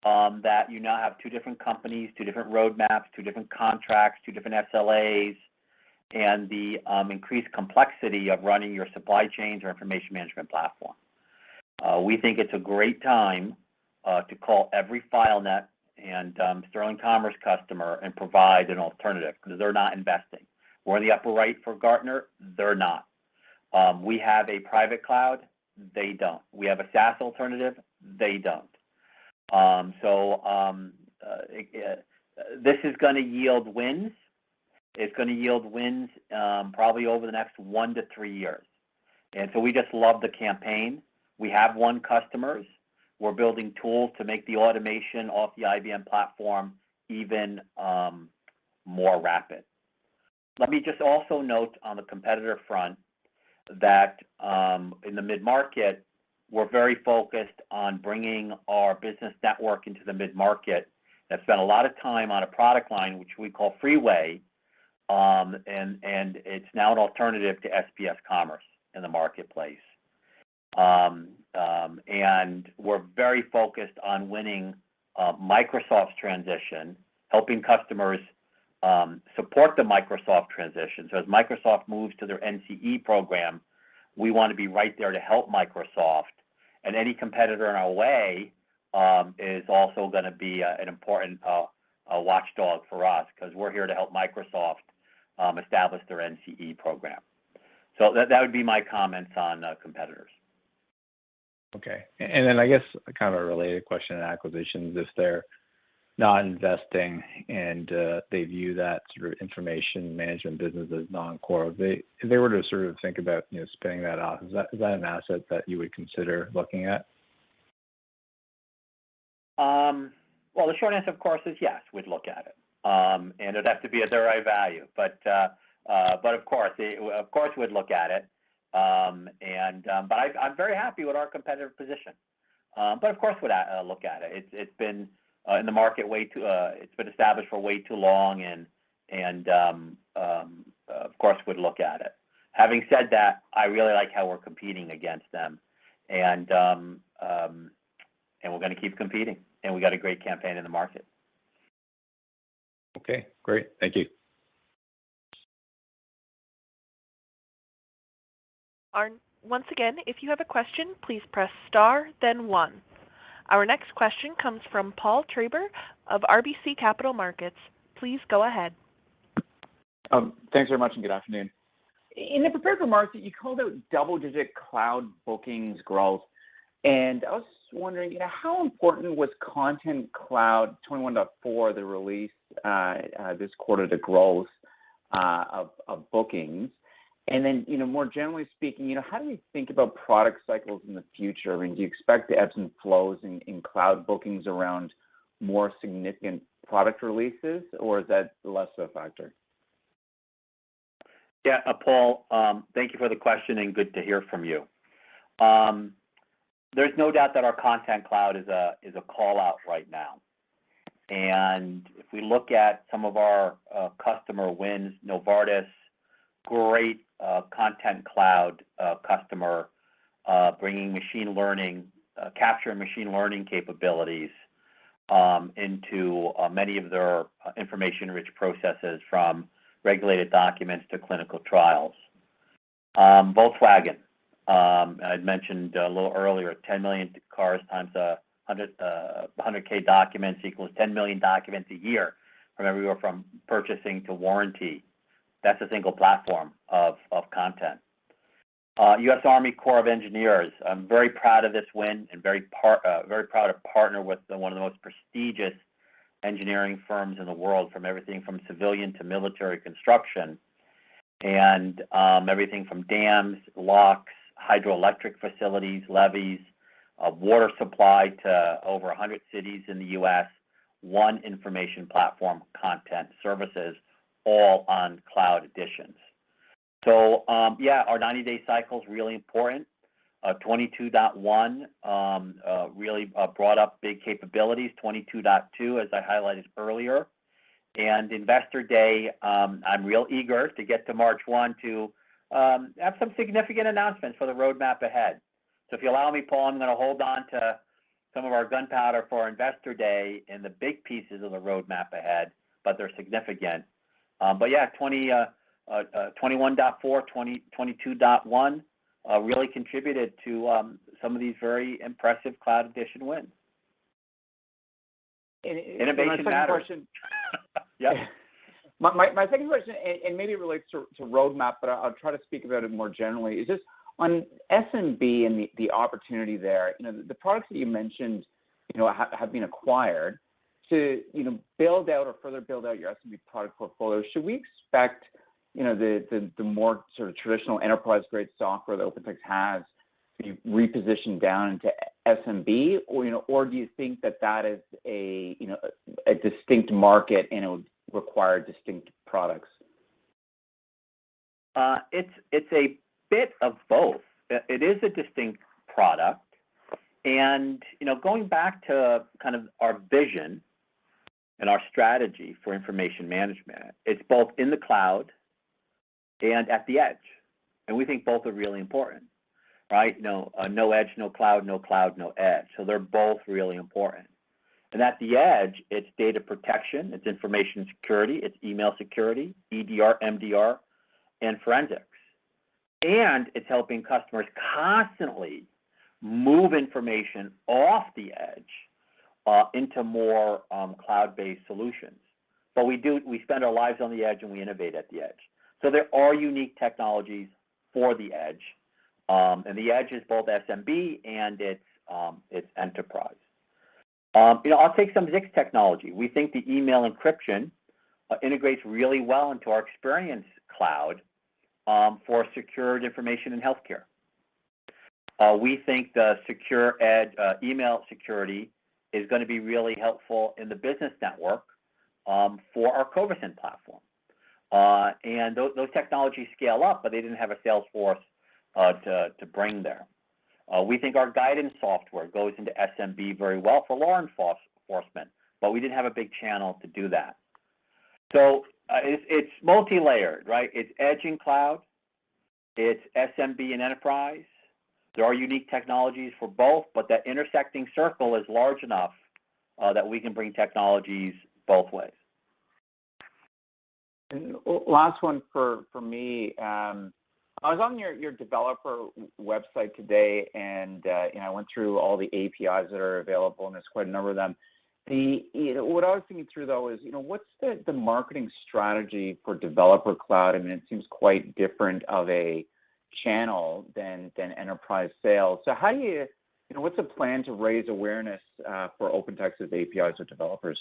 That you now have two different companies, two different roadmaps, two different contracts, two different SLAs, and the increased complexity of running your supply chains or information management platform. We think it's a great time to call every FileNet and Sterling Commerce customer and provide an alternative, because they're not investing. We're in the upper right for Gartner, they're not. We have a private cloud, they don't. We have a SaaS alternative, they don't. This is going to yield wins. It's going to yield wins probably over the next 1 to 3 years. And so we just love the campaign. We have won customers. We're building tools to make the automation off the IBM platform even more rapid. Let me just also note on the competitor front that in the mid-market, we're very focused on bringing our business network into the mid-market. I've spent a lot of time on a product line which we call Freeway, and it's now an alternative to SPS Commerce in the marketplace. And we're very focused on winning Microsoft's transition, helping customers support the Microsoft transition. So as Microsoft moves to their NCE program, we want to be right there to help Microsoft. And any competitor in our way is also going to be an important watchdog for us, because we're here to help Microsoft establish their NCE program. So that would be my comments on competitors. Okay. And then I guess kind of a related question on acquisitions, if they're not investing and they view that sort of information management business as non-core, if they were to sort of think about spinning that off, is that an asset that you would consider looking at? Well, the short answer, of course, is yes, we'd look at it, and it'd have to be at the right value. But of course, we'd look at it. But I'm very happy with our competitive position. But of course, we'd look at it. It's been in the market way too. It's been established for way too long, and of course, we'd look at it. Having said that, I really like how we're competing against them, and we're going to keep competing. And we got a great campaign in the market. Okay, great. Thank you. Once again, if you have a question, please press star, then 1. Our next question comes from Paul Treiber of RBC Capital Markets. Please go ahead. Thanks very much and good afternoon. In the prepared remarks, you called out double-digit cloud bookings growth, and I was wondering, how important was Content Cloud 21.4, the release this quarter, the growth of bookings? And then, more generally speaking, how do we think about product cycles in the future? I mean, do you expect the ebbs and flows in cloud bookings around more significant product releases, or is that less of a factor? Yeah, Paul, thank you for the question and good to hear from you. There's no doubt that our Content Cloud is a call out right now. And if we look at some of our customer wins, Novartis, great Content Cloud customer, bringing machine learning, capture machine learning capabilities into many of their information-rich processes, from regulated documents to clinical trials. Volkswagen, I'd mentioned a little earlier, 10 million cars times 100K documents equals 10 million documents a year, from everywhere from purchasing to warranty. That's a single platform of content. U.S. Army Corps of Engineers, I'm very proud of this win and very proud to partner with one of the most prestigious engineering firms in the world, from everything from civilian to military construction, and everything from dams, locks, hydroelectric facilities, levees, water supply to over 100 cities in the U.S., one information platform, content, services, all on cloud editions. So, our 90-day cycle is really important. 22.1 really brought up big capabilities. 22.2, as I highlighted earlier. And Investor Day, I'm real eager to get to March 1 to have some significant announcements for the roadmap ahead. So if you allow me, Paul, I'm going to hold on to some of our gunpowder for Investor Day and the big pieces of the roadmap ahead, but they're significant. 21.4, 22.1 really contributed to some of these very impressive Cloud Edition wins. Innovation matters. Yep. My second question, and maybe it relates to roadmap, but I'll try to speak about it more generally, is just on SMB and the opportunity there. The products that you mentioned, have been acquired. To build out or further build out your SMB product portfolio, should we expect the more sort of traditional enterprise grade software that OpenText has to be repositioned down into SMB, or do you think that is a distinct market and it would require distinct products? It's a bit of both. It is a distinct product, and going back to kind of our vision and our strategy for information management, it's both in the cloud and at the edge, and we think both are really important, right? No edge, no cloud, no cloud, no edge. So they're both really important. And at the edge, it's data protection, it's information security, it's email security, EDR, MDR, and forensics. And it's helping customers constantly move information off the edge into more cloud-based solutions. But we spend our lives on the edge and we innovate at the edge. So there are unique technologies for the edge. And the edge is both SMB and it's enterprise. I'll take some Zix technology. We think the email encryption integrates really well into our Experience Cloud for secured information in healthcare. We think the secure edge email security is going to be really helpful in the business network for our Covisint platform. And those technologies scale up, but they didn't have a sales force to bring there. We think our guidance software goes into SMB very well for law enforcement, but we didn't have a big channel to do that. So it's multi-layered, right? It's edge and cloud, it's SMB and enterprise. There are unique technologies for both, but that intersecting circle is large enough that we can bring technologies both ways. And last one for me. I was on your developer website today, and I went through all the APIs that are available, and there's quite a number of them. What I was thinking through though is, what's the marketing strategy for Developer Cloud? I mean, it seems quite different of a channel than enterprise sales. So how do you, what's the plan to raise awareness for OpenText's APIs with developers?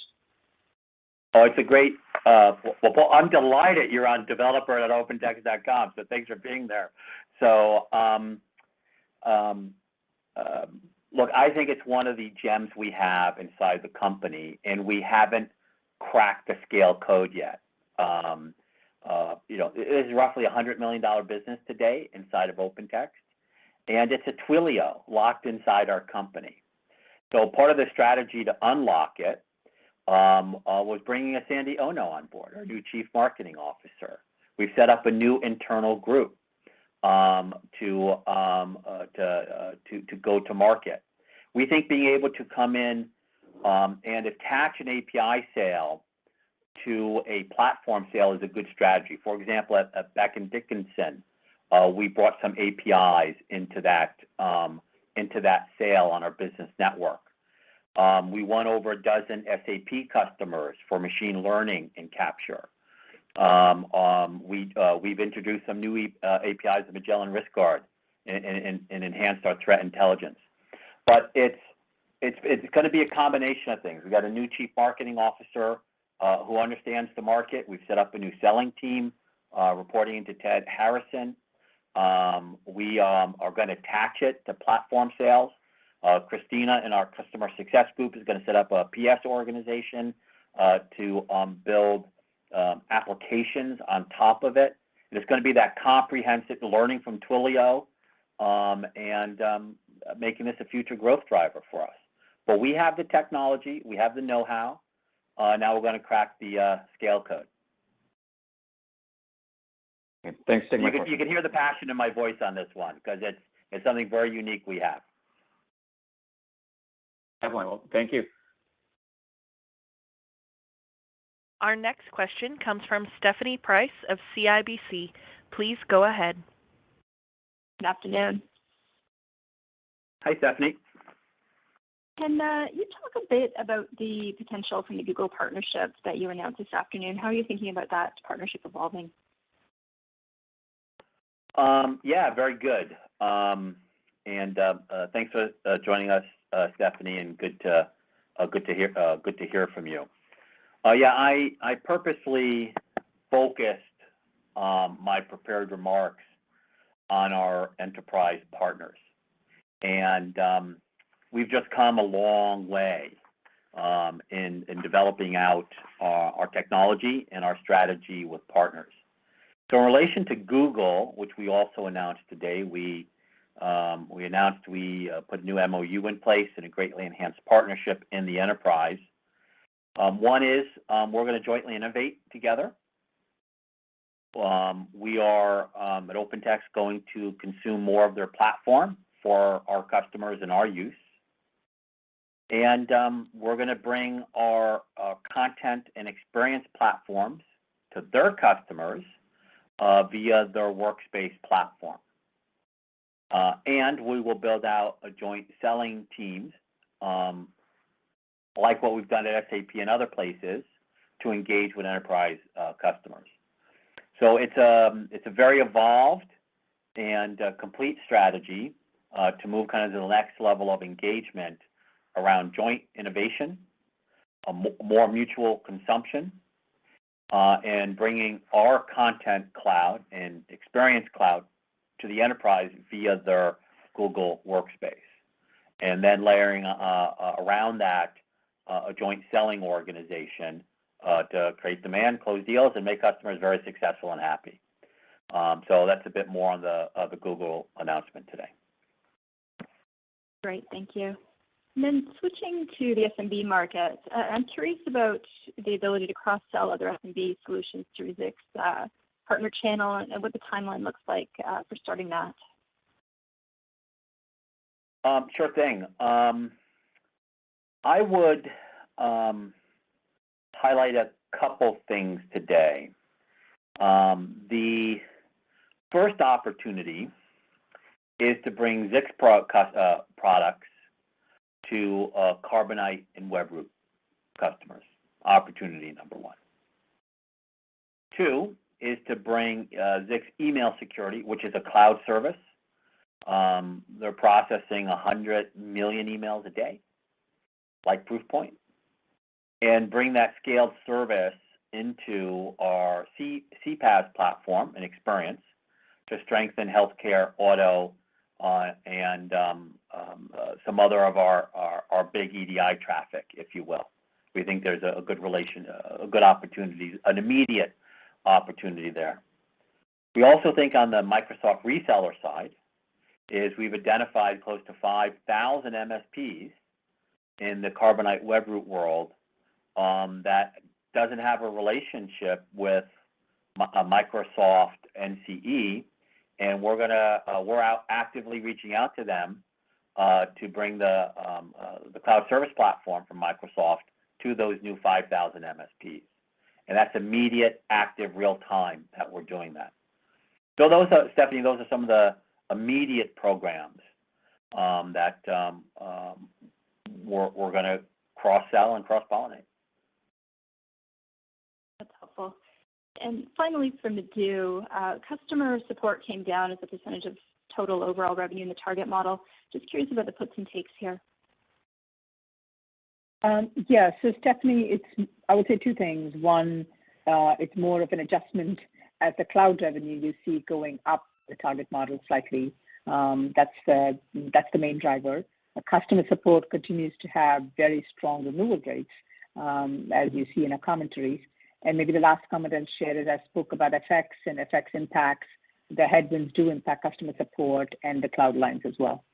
Oh, it's a great, well, Paul, I'm delighted you're on developer.opentext.com, so thanks for being there. So, look, I think it's one of the gems we have inside the company, and we haven't cracked the scale code yet. It is roughly a $100 million business today inside of OpenText, and it's a Twilio locked inside our company. So part of the strategy to unlock it was bringing a Sandy Ono on board, our new Chief Marketing Officer. We've set up a new internal group to go to market. We think being able to come in and attach an API sale to a platform sale is a good strategy. For example, at Beck & Dickinson, we brought some APIs into that sale on our business network. We won over a dozen SAP customers for machine learning and capture. We've introduced some new APIs of Magellan Risk Guard and enhanced our threat intelligence. But it's going to be a combination of things. We've got a new Chief Marketing Officer who understands the market. We've set up a new selling team reporting into Ted Harrison. We are going to attach it to platform sales. Christina in our customer success group is going to set up a PS organization to build applications on top of it. And it's going to be that comprehensive learning from Twilio and making this a future growth driver for us. But we have the technology, we have the know-how. Now we're going to crack the scale code. Okay, thanks. You can hear the passion in my voice on this one because it's something very unique we have. Definitely. Well, thank you. Our next question comes from Stephanie Price of CIBC. Please go ahead. Good afternoon. Hi, Stephanie. Can you talk a bit about the potential from the Google partnership that you announced this afternoon? How are you thinking about that partnership evolving? Yeah, very good. And thanks for joining us, Stephanie, and good to hear from you. I purposely focused my prepared remarks on our enterprise partners. And we've just come a long way in developing out our technology and our strategy with partners. So in relation to Google, which we also announced today, we announced we put a new MOU in place and a greatly enhanced partnership in the enterprise. One is we're going to jointly innovate together. We are at OpenText going to consume more of their platform for our customers and our use. And we're going to bring our content and experience platforms to their customers via their workspace platform. And we will build out a joint selling teams like what we've done at SAP and other places to engage with enterprise customers. So it's a very evolved and complete strategy to move kind of to the next level of engagement around joint innovation, more mutual consumption, and bringing our content cloud and experience cloud to the enterprise via their Google Workspace. And then layering around that a joint selling organization to create demand, close deals, and make customers very successful and happy. So that's a bit more on the Google announcement today. Great, thank you. And then switching to the SMB market, I'm curious about the ability to cross-sell other SMB solutions through Zix's partner channel and what the timeline looks like for starting that. Sure thing. I would highlight a couple things today. The first opportunity is to bring Zix products to Carbonite and Webroot customers. Opportunity number one. Two is to bring Zix email security, which is a cloud service. They're processing 100 million emails a day, like Proofpoint, and bring that scaled service into our CPaaS platform and experience to strengthen healthcare, auto, and some other of our big EDI traffic, if you will. We think there's a good opportunity, an immediate opportunity there. We also think on the Microsoft reseller side is we've identified close to 5,000 MSPs in the Carbonite Webroot world that doesn't have a relationship with Microsoft NCE, and we're out actively reaching out to them to bring the cloud service platform from Microsoft to those new 5,000 MSPs. And that's immediate, active, real time that we're doing that. So those are, Stephanie, those are some of the immediate programs that we're going to cross-sell and cross-pollinate. That's helpful. And finally, for Madhu, customer support came down as a percentage of total overall revenue in the target model. Just curious about the puts and takes here. Yeah, so Stephanie, I would say two things. One, it's more of an adjustment as the cloud revenue you see going up the target model slightly. That's the main driver. Customer support continues to have very strong renewal rates, as you see in our commentaries. And maybe the last comment I'll share is I spoke about FX and FX impacts. The headwinds do impact customer support and the cloud lines as well.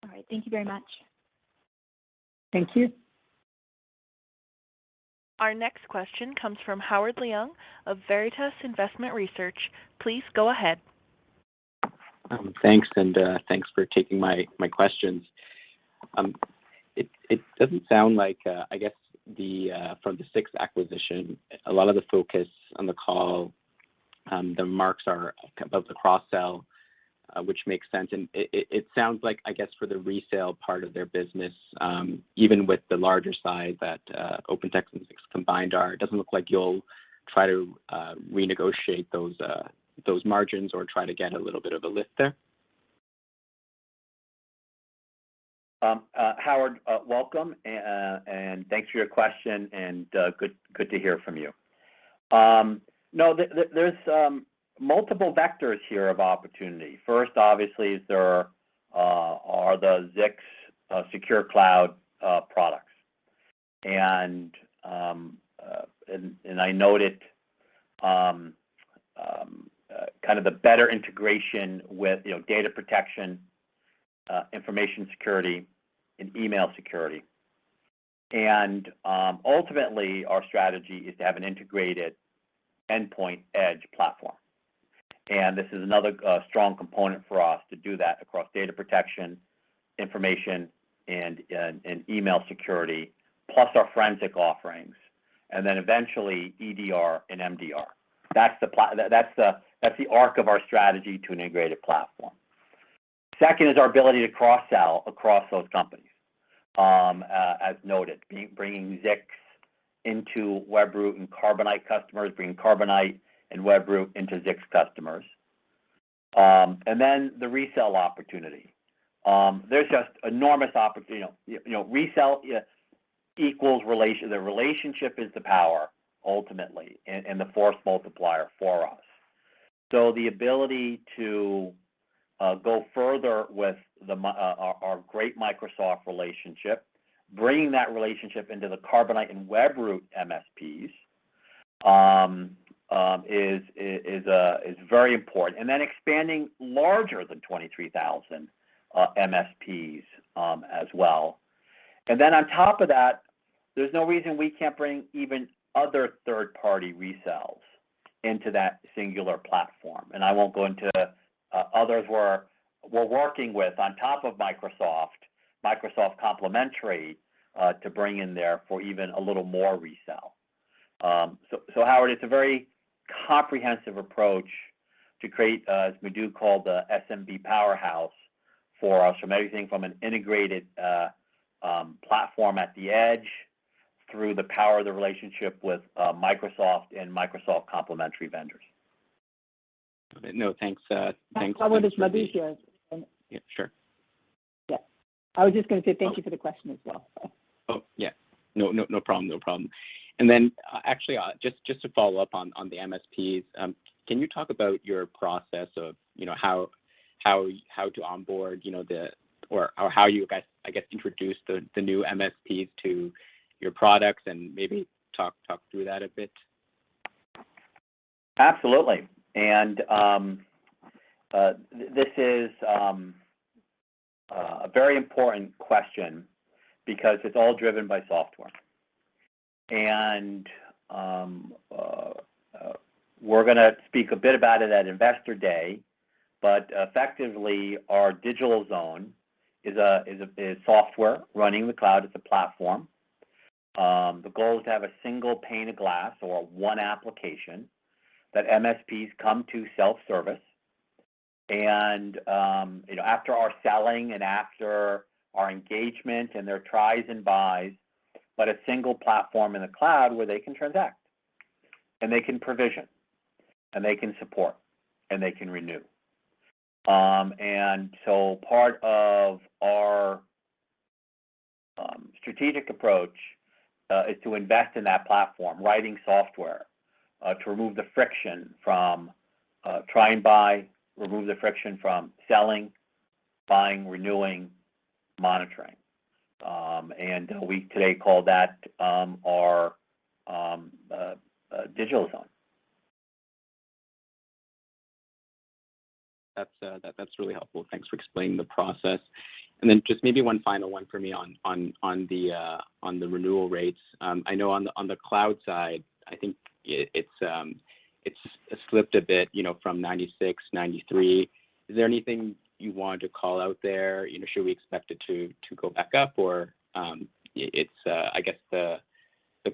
All right, thank you very much. Thank you. Our next question comes from Howard Leung of Veritas Investment Research. Please go ahead. Thanks, and thanks for taking my questions. It doesn't sound like, I guess, from the Zix acquisition, a lot of the focus on the call, the remarks are about the cross-sell, which makes sense. And it sounds like, I guess, for the resale part of their business, even with the larger size that OpenText and Zix combined are, it doesn't look like you'll try to renegotiate those margins or try to get a little bit of a lift there. Howard, welcome, and thanks for your question, and good to hear from you. No, there's multiple vectors here of opportunity. First, obviously, is there are the Zix Secure Cloud products. And I noted kind of the better integration with data protection, information security, and email security. And ultimately, our strategy is to have an integrated endpoint edge platform. And this is another strong component for us to do that across data protection, information, and email security, plus our forensic offerings, and then eventually EDR and MDR. That's the arc of our strategy to an integrated platform. Second is our ability to cross-sell across those companies, as noted, bringing Zix into Webroot and Carbonite customers, bringing Carbonite and Webroot into Zix customers. And then the resell opportunity. There's just enormous opportunity. Resell equals relation. The relationship is the power ultimately, and the force multiplier for us. So the ability to go further with our great Microsoft relationship, bringing that relationship into the Carbonite and Webroot MSPs is very important, and then expanding larger than 23,000 MSPs as well. And then on top of that, there's no reason we can't bring even other third-party resells into that singular platform. And I won't go into others we're working with on top of Microsoft complementary to bring in there for even a little more resell. So Howard, it's a very comprehensive approach to create, as Madhu called, the SMB powerhouse for us, from everything from an integrated platform at the edge through the power of the relationship with Microsoft and Microsoft complementary vendors. No, thanks. Thanks. Howard, it's Madhu here. Yeah, sure. Yeah, I was just going to say thank you for the question as well. Oh, yeah. No problem. And then actually, just to follow up on the MSPs, can you talk about your process of how to onboard or how you guys introduce the new MSPs to your products, and maybe talk through that a bit? Absolutely. And this is a very important question because it's all driven by software. And we're going to speak a bit about it at Investor Day, but effectively our digital zone is software running the cloud. It's a platform. The goal is to have a single pane of glass or one application that MSPs come to self-service. And after our selling and after our engagement and their tries and buys, but a single platform in the cloud where they can transact and they can provision and they can support and they can renew. And so part of our strategic approach is to invest in that platform, writing software to remove the friction from try and buy, remove the friction from selling, buying, renewing, monitoring. And we today call that our digital zone. That's really helpful. Thanks for explaining the process. And then just maybe one final one for me on the renewal rates. I know on the cloud side, I think it's slipped a bit, from 96, 93. Is there anything you want to call out there? Should we expect it to go back up, or it's I guess the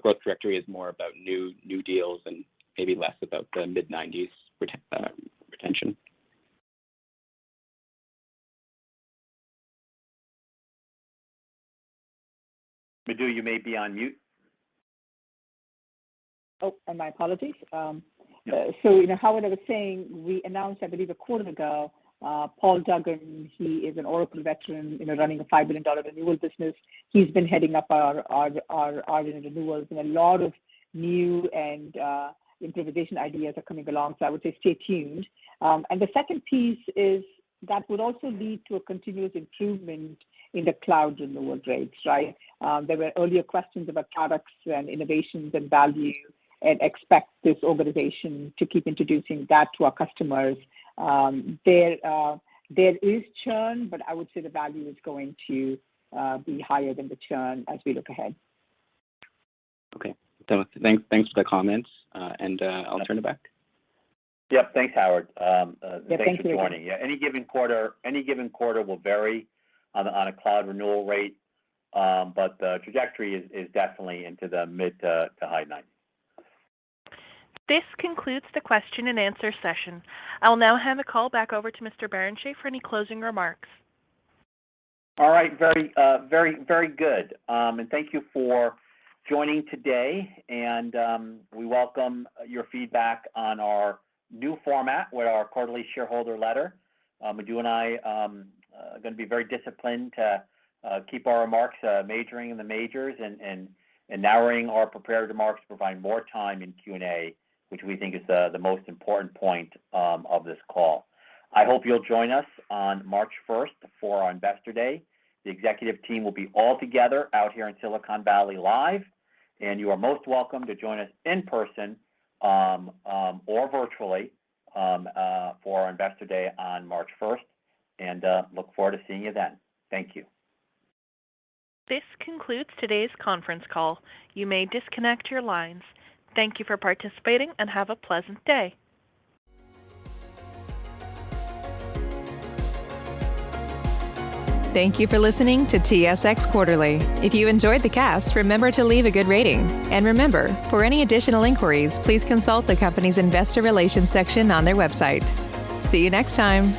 growth trajectory is more about new deals and maybe less about the mid-90s retention? Madhu, you may be on mute. Oh, and my apologies. No. So, Howard, I was saying, we announced, I believe, a quarter ago, Paul Duggan, he is an Oracle veteran, running a $5 billion renewal business. He's been heading up our renewals, and a lot of new and implementation ideas are coming along. So I would say stay tuned. And the second piece is that would also lead to a continuous improvement in the cloud renewal rates, right? There were earlier questions about products and innovations and value, and expect this organization to keep introducing that to our customers. There is churn, but I would say the value is going to be higher than the churn as we look ahead. Okay. So thanks for the comments, and I'll turn it back. Yep. Thanks, Howard. Thanks for joining. Yeah. Any given quarter will vary on a cloud renewal rate, but the trajectory is definitely into the mid to high 90s. This concludes the question and answer session. I will now hand the call back over to Mr. Barrenechea for any closing remarks. All right. Very good. And thank you for joining today. And we welcome your feedback on our new format with our quarterly shareholder letter. Madhu and I are going to be very disciplined to keep our remarks majoring in the majors and narrowing our prepared remarks to provide more time in Q&A, which we think is the most important point of this call. I hope you'll join us on March 1st for our Investor Day. The executive team will be all together out here in Silicon Valley live, and you are most welcome to join us in person or virtually for our Investor Day on March 1st, and look forward to seeing you then. Thank you. This concludes today's conference call. You may disconnect your lines. Thank you for participating and have a pleasant day. Thank you for listening to TSX Quarterly. If you enjoyed the cast, remember to leave a good rating. And remember, for any additional inquiries, please consult the company's investor relations section on their website. See you next time.